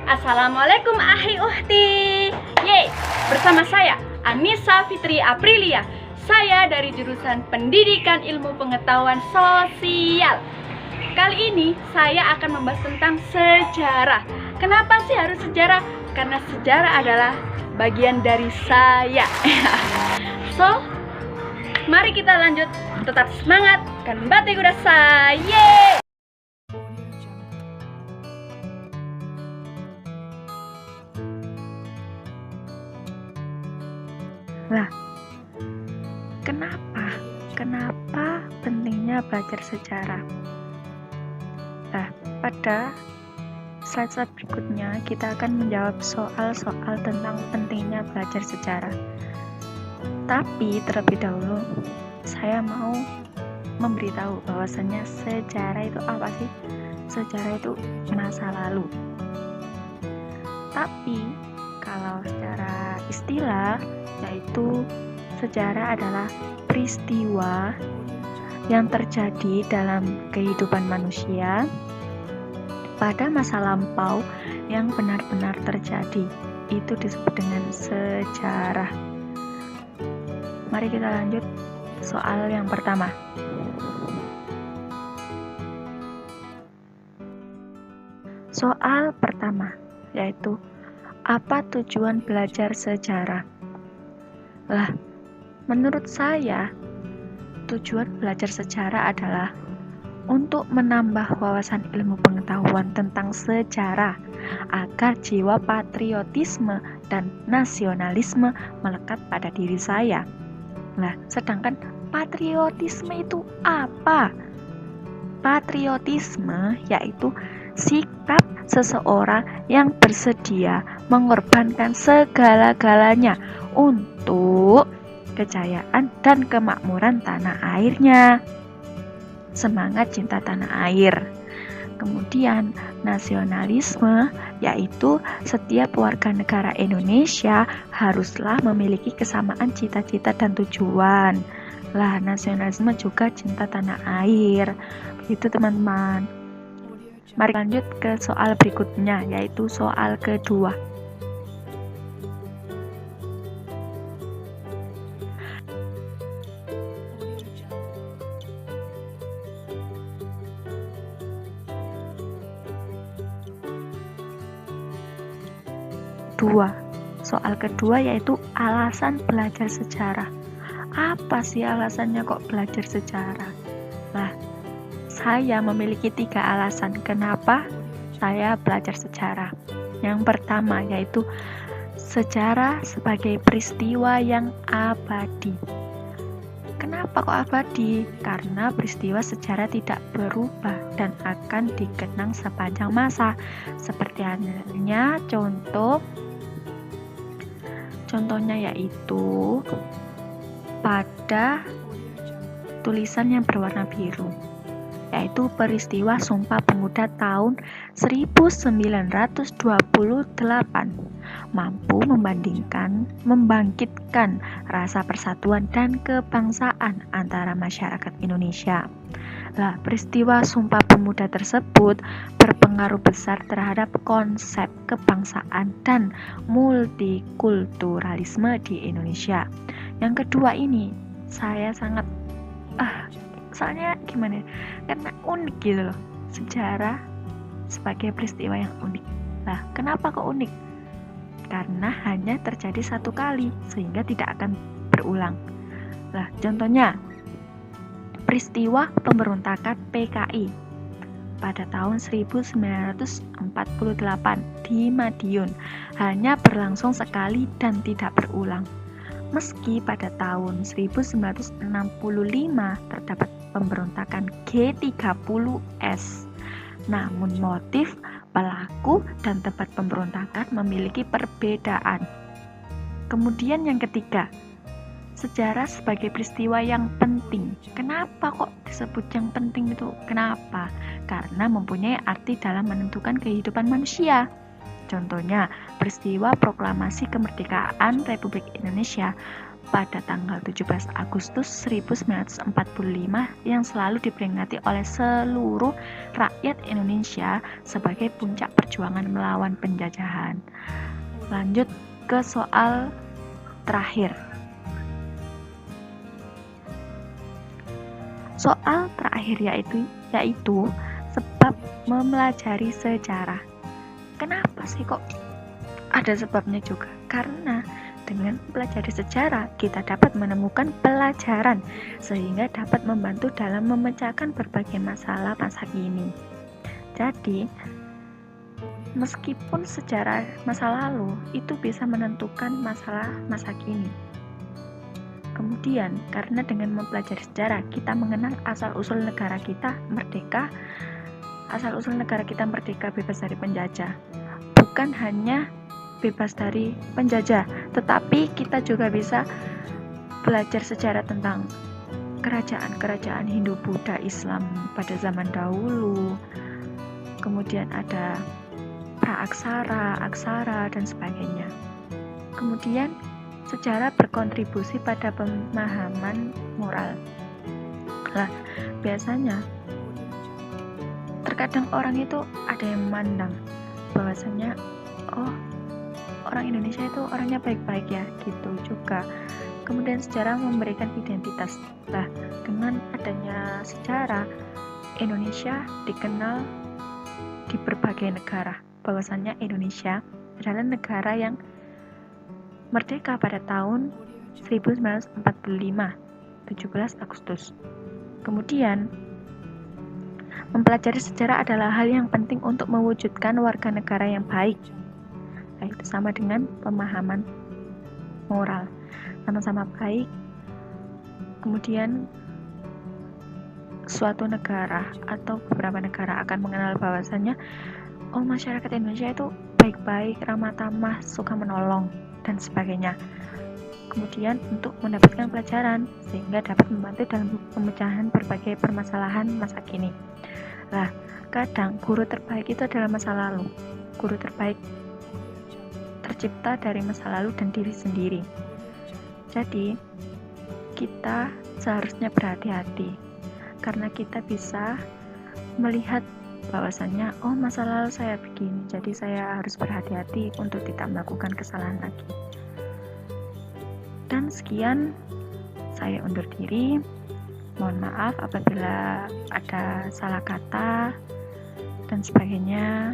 Assalamualaikum ahi uhti. Yeay, bersama saya Anissa Fitri Aprilia. Saya dari jurusan Pendidikan Ilmu Pengetahuan Sosial. Kali ini saya akan membahas tentang sejarah. Kenapa sih harus sejarah? Karena sejarah adalah bagian dari saya. So, mari kita lanjut. Tetap semangat, kanbate kudasai. Yeay! Lah, kenapa pentingnya belajar sejarah? Nah, pada slide berikutnya kita akan menjawab soal-soal tentang pentingnya belajar sejarah. Tapi terlebih dahulu, saya mau memberitahu bahwasannya sejarah itu apa sih? Sejarah itu masa lalu. Tapi kalau secara istilah, yaitu sejarah adalah peristiwa yang terjadi dalam kehidupan manusia pada masa lampau yang benar-benar terjadi. Itu disebut dengan sejarah. Mari kita lanjut soal yang pertama. Soal pertama yaitu apa tujuan belajar sejarah? Lah, menurut saya, tujuan belajar sejarah adalah untuk menambah wawasan ilmu pengetahuan tentang sejarah agar jiwa patriotisme dan nasionalisme melekat pada diri saya. Nah, sedangkan patriotisme itu apa? Patriotisme yaitu sikap seseorang yang bersedia mengorbankan segala-galanya untuk kejayaan dan kemakmuran tanah airnya. Semangat cinta tanah air. Kemudian nasionalisme yaitu setiap warga negara Indonesia haruslah memiliki kesamaan cita-cita dan tujuan. Lah, nasionalisme juga cinta tanah air. Begitu teman-teman. Mari lanjut ke soal berikutnya, yaitu soal kedua. Soal kedua yaitu alasan belajar sejarah. Apa sih alasannya kok belajar sejarah? Nah, saya memiliki 3 alasan kenapa saya belajar sejarah. Yang pertama yaitu sejarah sebagai peristiwa yang abadi. Kenapa kok abadi? Karena peristiwa sejarah tidak berubah dan akan dikenang sepanjang masa. Seperti halnya contohnya yaitu pada tulisan yang berwarna biru, yaitu peristiwa Sumpah Pemuda tahun 1928 mampu membangkitkan rasa persatuan dan kebangsaan antara masyarakat Indonesia. Lah, peristiwa Sumpah Pemuda tersebut berpengaruh besar terhadap konsep kebangsaan dan multikulturalisme di Indonesia. Yang kedua ini saya sangat soalnya gimana ya, karena unik gitu loh, sejarah sebagai peristiwa yang unik. Nah, kenapa kok unik? Karena hanya terjadi satu kali sehingga tidak akan berulang. Nah, contohnya peristiwa pemberontakan PKI pada tahun 1948 di Madiun hanya berlangsung sekali dan tidak berulang. Meski pada tahun 1965 terdapat pemberontakan G30S, namun motif, pelaku, dan tempat pemberontakan memiliki perbedaan. Kemudian yang ketiga, sejarah sebagai peristiwa yang penting. Kenapa kok disebut yang penting itu? Kenapa? Karena mempunyai arti dalam menentukan kehidupan manusia. Contohnya, peristiwa proklamasi kemerdekaan Republik Indonesia pada tanggal 17 Agustus 1945 yang selalu diperingati oleh seluruh rakyat Indonesia sebagai puncak perjuangan melawan penjajahan. Lanjut ke soal terakhir. Soal terakhir yaitu sebab mempelajari sejarah. Kenapa sih kok ada sebabnya juga? Karena dengan mempelajari sejarah, kita dapat menemukan pelajaran sehingga dapat membantu dalam memecahkan berbagai masalah masa kini. Jadi, meskipun sejarah masa lalu itu bisa menentukan masalah masa kini. Kemudian, karena dengan mempelajari sejarah, kita mengenal asal-usul negara kita merdeka, asal-usul negara kita merdeka bebas dari penjajah. Bukan hanya bebas dari penjajah, tetapi kita juga bisa belajar sejarah tentang kerajaan-kerajaan Hindu, Buddha, Islam pada zaman dahulu. Kemudian ada praaksara, aksara, dan sebagainya. Kemudian sejarah berkontribusi pada pemahaman moral. Lah, biasanya terkadang orang itu ada yang memandang bahwasanya orang Indonesia itu orangnya baik-baik ya, gitu juga. Kemudian sejarah memberikan identitas. Nah, dengan adanya sejarah, Indonesia dikenal di berbagai negara bahwasanya Indonesia adalah negara yang merdeka pada tahun 1945, 17 Agustus. Kemudian, mempelajari sejarah adalah hal yang penting untuk mewujudkan warga negara yang baik. Itu sama dengan pemahaman moral, sama-sama baik. Kemudian suatu negara atau beberapa negara akan mengenal bahwasannya masyarakat Indonesia itu baik-baik, ramah tamah, suka menolong, dan sebagainya. Kemudian untuk mendapatkan pelajaran sehingga dapat membantu dalam pemecahan berbagai permasalahan masa kini. Nah, kadang guru terbaik itu adalah masa lalu. Guru terbaik tercipta dari masa lalu dan diri sendiri. Jadi, kita seharusnya berhati-hati karena kita bisa melihat bahwasannya masa lalu saya begini, jadi saya harus berhati-hati untuk tidak melakukan kesalahan lagi. Dan sekian, saya undur diri. Mohon maaf apabila ada salah kata dan sebagainya.